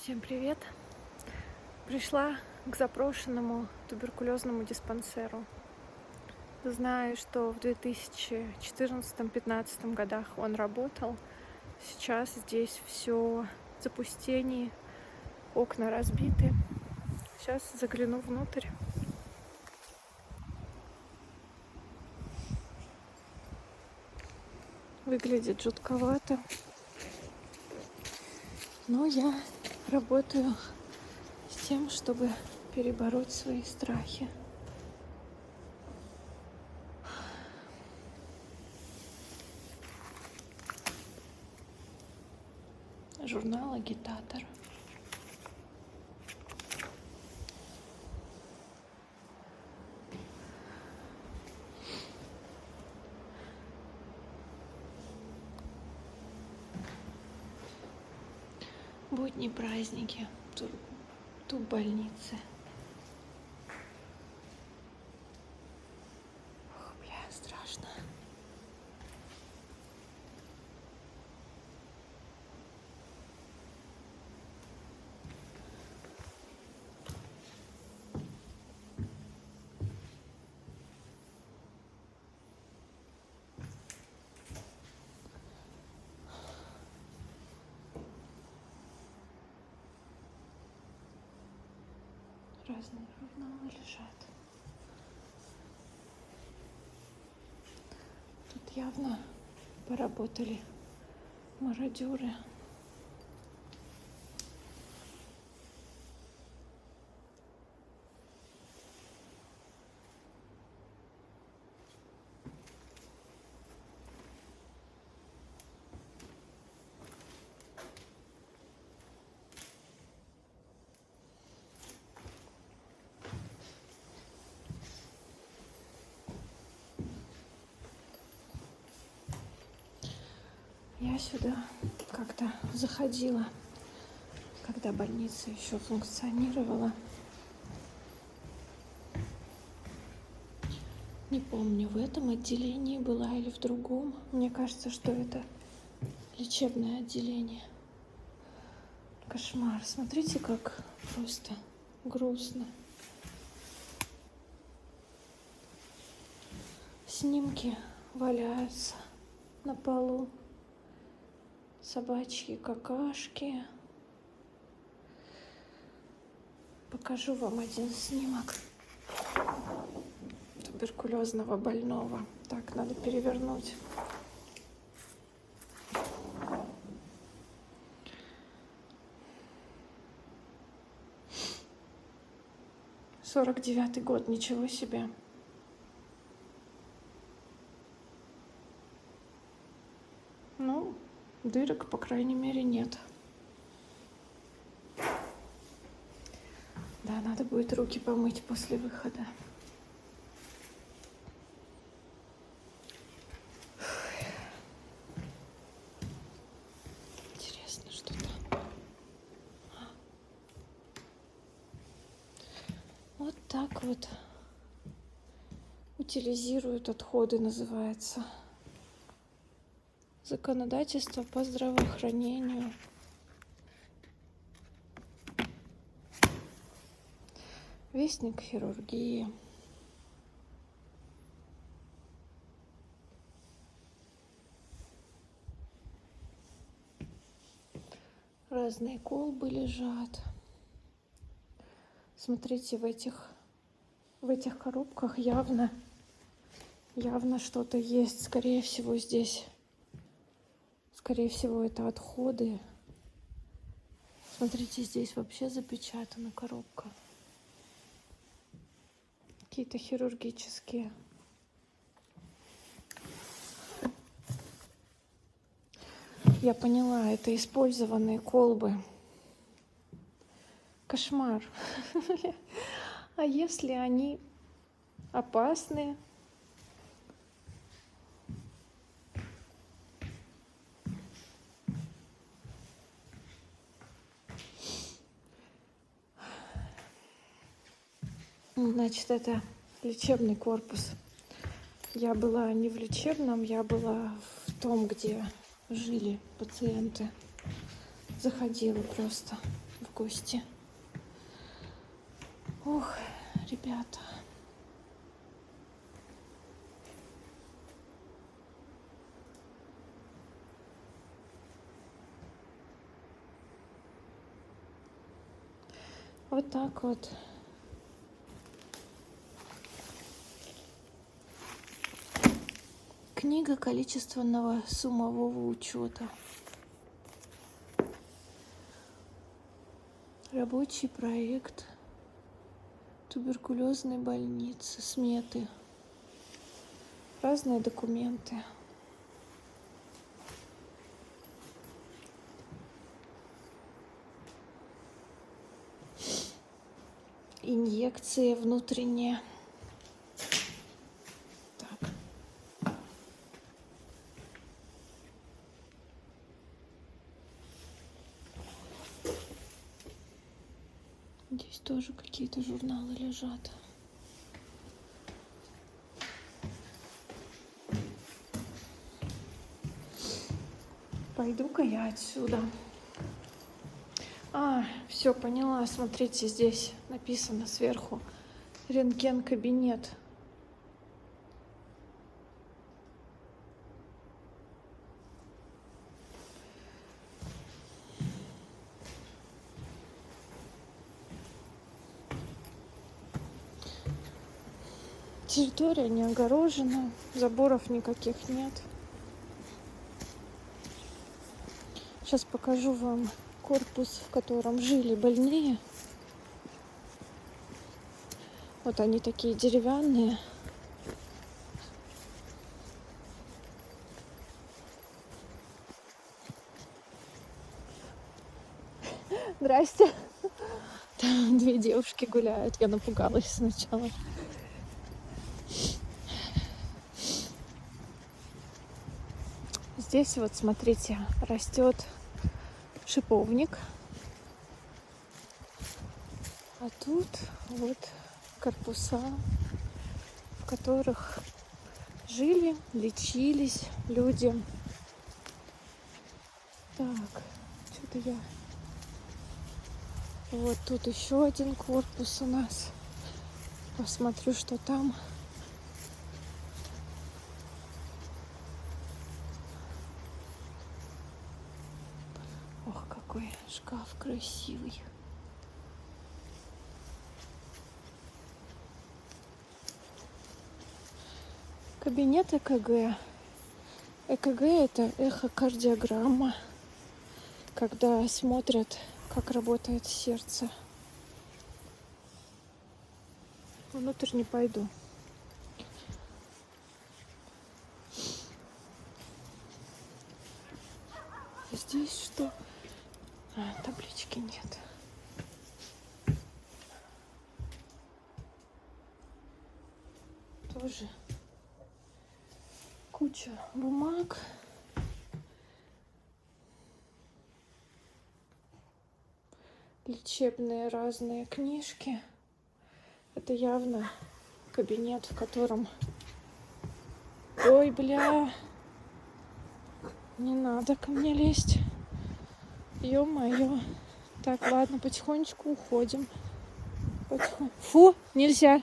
Всем привет! Пришла к запрошенному туберкулезному диспансеру. Знаю, что в 2014-2015 годах он работал. Сейчас здесь все в запустении, окна разбиты. Сейчас загляну внутрь. Выглядит жутковато. Но я работаю с тем, чтобы перебороть свои страхи. Журнал «Агитатор». Будни, праздники, тут больницы. Бля, страшно. Разные журналы лежат. Тут явно поработали мародеры. Я сюда как-то заходила, когда больница еще функционировала. Не помню, в этом отделении была или в другом. Мне кажется, что это лечебное отделение. Кошмар. Смотрите, как просто грустно. Снимки валяются на полу. Собачьи какашки. Покажу вам один снимок туберкулезного больного. Так, надо перевернуть. 49-й год, ничего себе. Ну, дырок, по крайней мере, нет. Да, надо будет руки помыть после выхода. Интересно, что там. Вот так вот утилизируют отходы, называется. Законодательство по здравоохранению. Вестник хирургии. Разные колбы лежат. Смотрите, в этих коробках явно что-то есть. Скорее всего, это отходы. Смотрите, здесь вообще запечатана коробка. Какие-то хирургические. Я поняла, это использованные колбы. Кошмар. А если они опасные? Значит, это лечебный корпус. Я была не в лечебном, я была в том, где жили пациенты. Заходила просто гости. Ох, ребята. Вот так вот. Книга количественного суммового учета. Рабочий проект туберкулезной больницы. Сметы. Разные документы. Инъекции внутренние. Так. Здесь тоже какие-то журналы лежат. Пойду-ка я отсюда. Все, поняла. Смотрите, здесь написано сверху. Рентген-кабинет. Территория не огорожена, заборов никаких нет. Сейчас покажу вам корпус, в котором жили больные. Вот они такие деревянные. Здрасте. Там две девушки гуляют. Я напугалась сначала. Здесь вот, смотрите, растет шиповник. А тут вот корпуса, в которых жили, лечились люди. Так, что-то я... Вот тут еще один корпус у нас. Посмотрю, что там. Ох, какой шкаф красивый. Кабинет ЭКГ. ЭКГ — это эхокардиограмма, когда смотрят, как работает сердце. Внутрь не пойду. Здесь что? Таблички нет. Тоже куча бумаг. Лечебные разные книжки. Это явно кабинет, в котором... Ой, бля! Не надо ко мне лезть. Ё-моё. Так, ладно, потихонечку уходим. Фу, нельзя.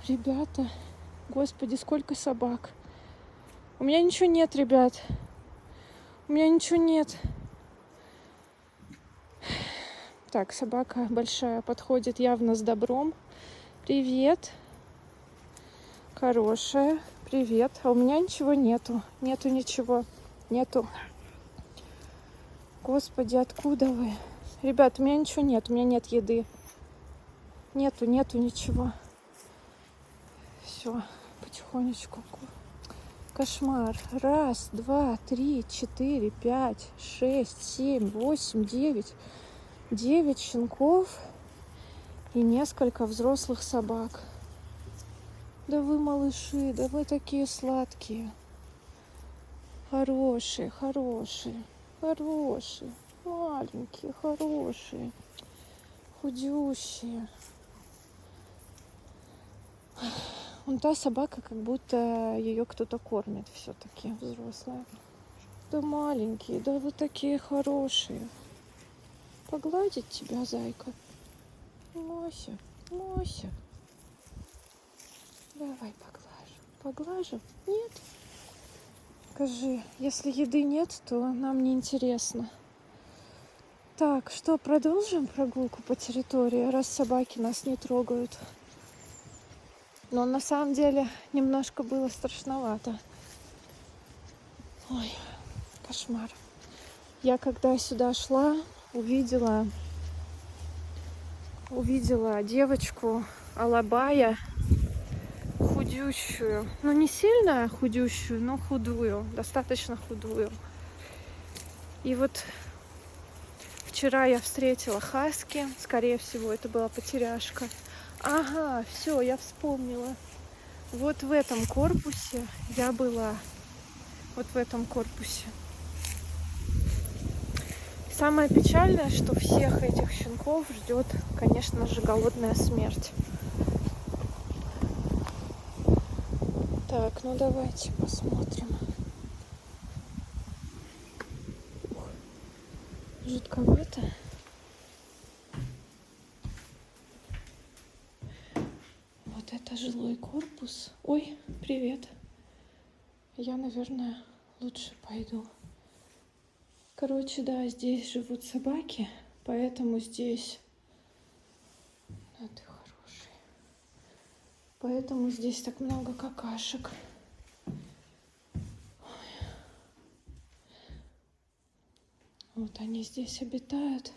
Ребята, господи, сколько собак. У меня ничего нет, ребят. У меня ничего нет. Так, собака большая подходит явно с добром. Привет. Хорошая. Привет. А у меня ничего нету. Нету ничего. Нету. Господи, откуда вы? Ребят, у меня ничего нет. У меня нет еды. Нету ничего. Все, потихонечку. Кошмар. 1, 2, 3, 4, 5, 6, 7, 8, 9. 9 щенков и несколько взрослых собак. Да вы, малыши, да вы такие сладкие. Хорошие, хорошие, хорошие. Маленькие, хорошие. Худющие. Вон та собака, как будто ее кто-то кормит все-таки, взрослая. Да маленькие, да вы такие хорошие. Погладить тебя, зайка? Мося, Мося. Давай поглажу. Поглажу? Нет? Скажи, если еды нет, то нам не интересно. Так, что, продолжим прогулку по территории, раз собаки нас не трогают? Но на самом деле немножко было страшновато. Ой, кошмар. Я когда сюда шла, увидела девочку Алабая, худющую. Ну, не сильно худющую, но худую, достаточно худую. И вот вчера я встретила хаски. Скорее всего, это была потеряшка. Ага, все, я вспомнила. Вот в этом корпусе я была. Вот в этом корпусе. Самое печальное, что всех этих щенков ждет, конечно же, голодная смерть. Так, ну давайте посмотрим. Ух, жутковато. Вот это жилой корпус. Ой, привет. Я, наверное, лучше пойду. Короче, да, здесь живут собаки, поэтому здесь... Да, ты хороший. Поэтому здесь так много какашек. Ой. Вот они здесь обитают.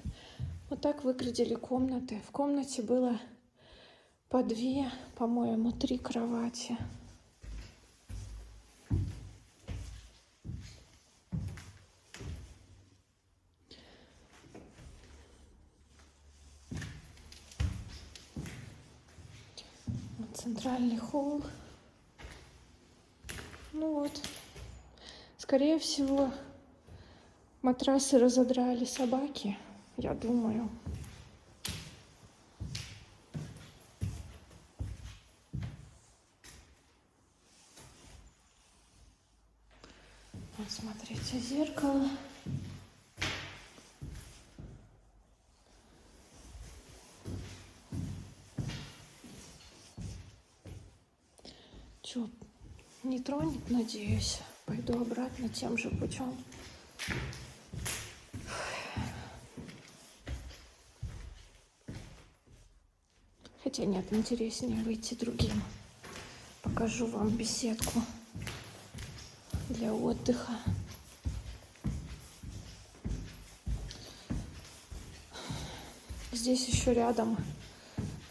Вот так выглядели комнаты. В комнате было по 2, по-моему, 3 кровати. Вот центральный холл. Ну вот. Скорее всего, матрасы разодрали собаки, я думаю. Вот смотрите, зеркало. Чё, не тронет, надеюсь. Пойду обратно тем же путем. Хотя нет, интереснее выйти другим. Покажу вам беседку для отдыха. Здесь еще рядом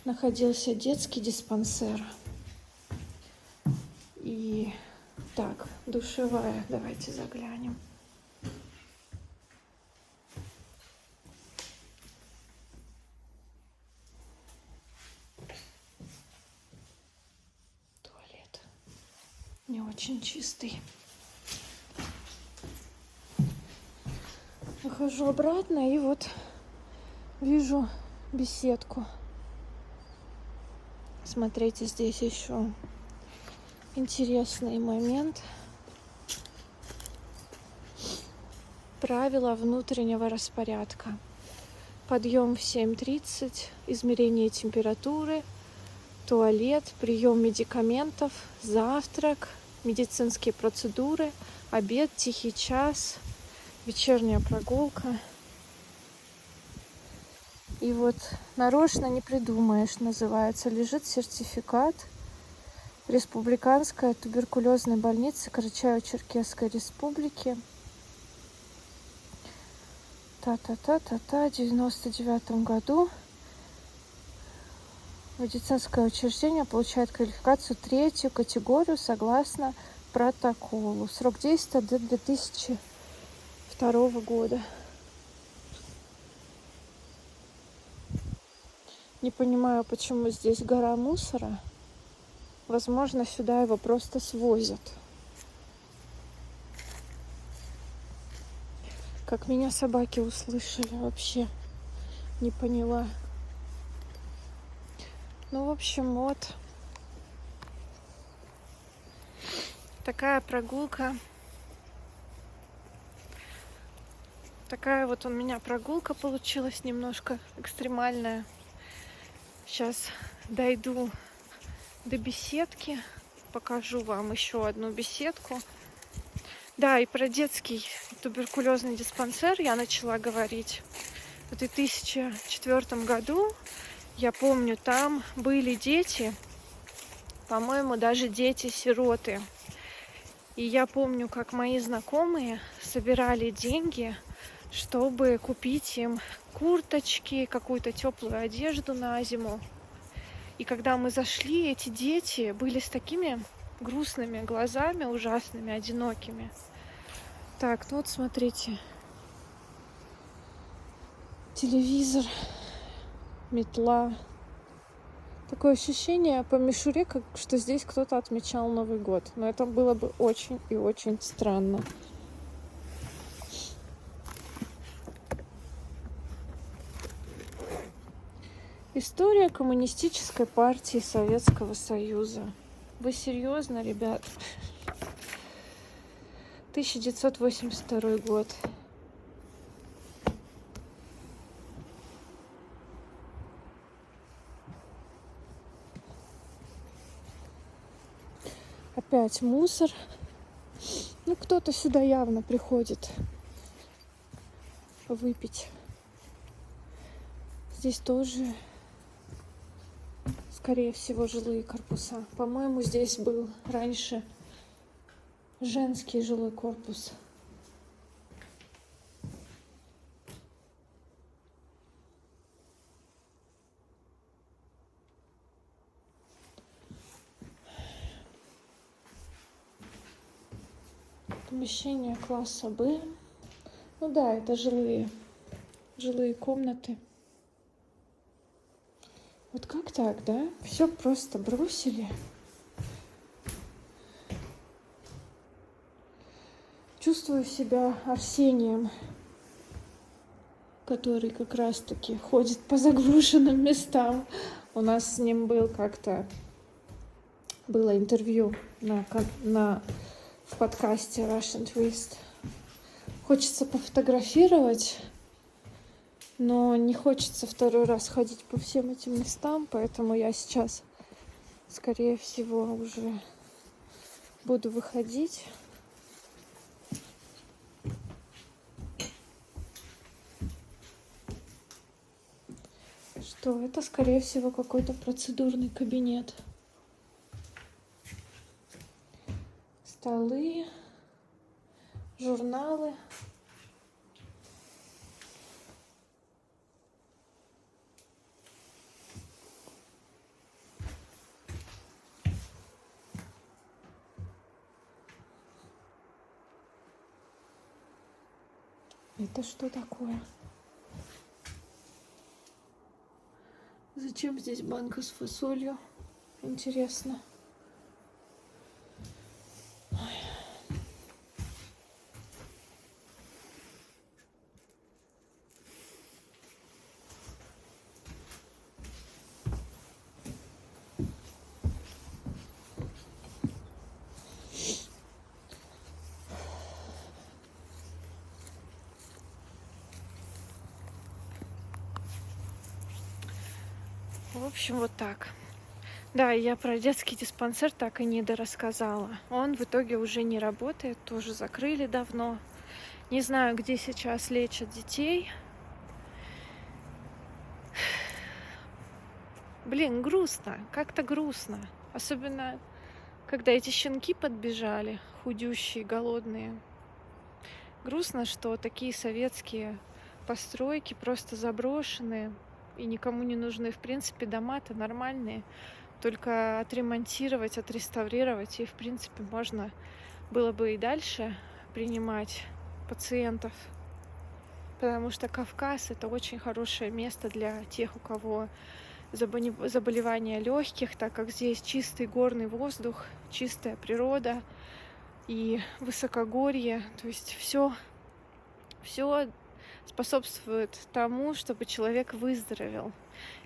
находился детский диспансер. И так, душевая, давайте заглянем. Туалет не очень чистый. Выхожу обратно и вот вижу беседку. Смотрите, здесь еще интересный момент. Правила внутреннего распорядка. Подъем в 7:30, измерение температуры, туалет, прием медикаментов, завтрак, медицинские процедуры, обед, тихий час, вечерняя прогулка. И вот нарочно не придумаешь, называется, лежит сертификат Республиканской туберкулезной больницы Карачаево-Черкесской Республики. В 99 году медицинское учреждение получает квалификацию 3-ю категорию согласно протоколу. Срок действия до 2002 года. Не понимаю, почему здесь гора мусора. Возможно, сюда его просто свозят. Как меня собаки услышали, вообще не поняла. Ну, в общем, вот такая прогулка Такая вот у меня прогулка получилась немножко экстремальная. Сейчас дойду до беседки, покажу вам еще одну беседку. Да, и про детский туберкулезный диспансер я начала говорить. В 2004 году, я помню, там были дети, по-моему, даже дети-сироты. И я помню, как мои знакомые собирали деньги, чтобы купить им курточки, какую-то теплую одежду на зиму. И когда мы зашли, эти дети были с такими грустными глазами, ужасными, одинокими. Так, ну вот смотрите. Телевизор, метла. Такое ощущение по мишуре, как что здесь кто-то отмечал Новый год. Но это было бы очень и очень странно. История коммунистической партии Советского Союза. Вы серьезно, ребят? 1982 год. Опять мусор. Ну, кто-то сюда явно приходит выпить. Здесь тоже, скорее всего, жилые корпуса. По-моему, здесь был раньше женский жилой корпус. Помещение класса Б. Ну да, это жилые комнаты. Вот как так, да? Все просто бросили. Чувствую себя Арсением, который как раз-таки ходит по загруженным местам. У нас с ним было интервью в подкасте Russian Twist. Хочется пофотографировать, но не хочется второй раз ходить по всем этим местам, поэтому я сейчас, скорее всего, уже буду выходить. Что это, скорее всего, какой-то процедурный кабинет. Столы, журналы. Это что такое? Зачем здесь банка с фасолью? Интересно. В общем, вот так. Да, я про детский диспансер так и не дорассказала. Он в итоге уже не работает, тоже закрыли давно. Не знаю, где сейчас лечат детей. Блин, грустно, как-то грустно. Особенно, когда эти щенки подбежали, худющие, голодные. Грустно, что такие советские постройки просто заброшенные и никому не нужны. В принципе, дома-то нормальные. Только отремонтировать, отреставрировать, и, в принципе, можно было бы и дальше принимать пациентов. Потому что Кавказ — это очень хорошее место для тех, у кого заболевания легких, так как здесь чистый горный воздух, чистая природа и высокогорье. То есть все способствует тому, чтобы человек выздоровел.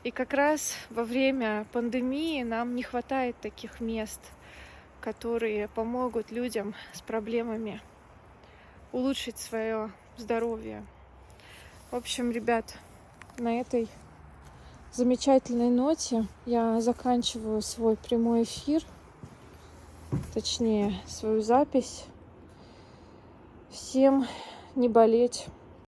И как раз во время пандемии нам не хватает таких мест, которые помогут людям с проблемами улучшить свое здоровье. В общем, ребят, на этой замечательной ноте я заканчиваю свой прямой эфир, точнее, свою запись. Всем не болеть.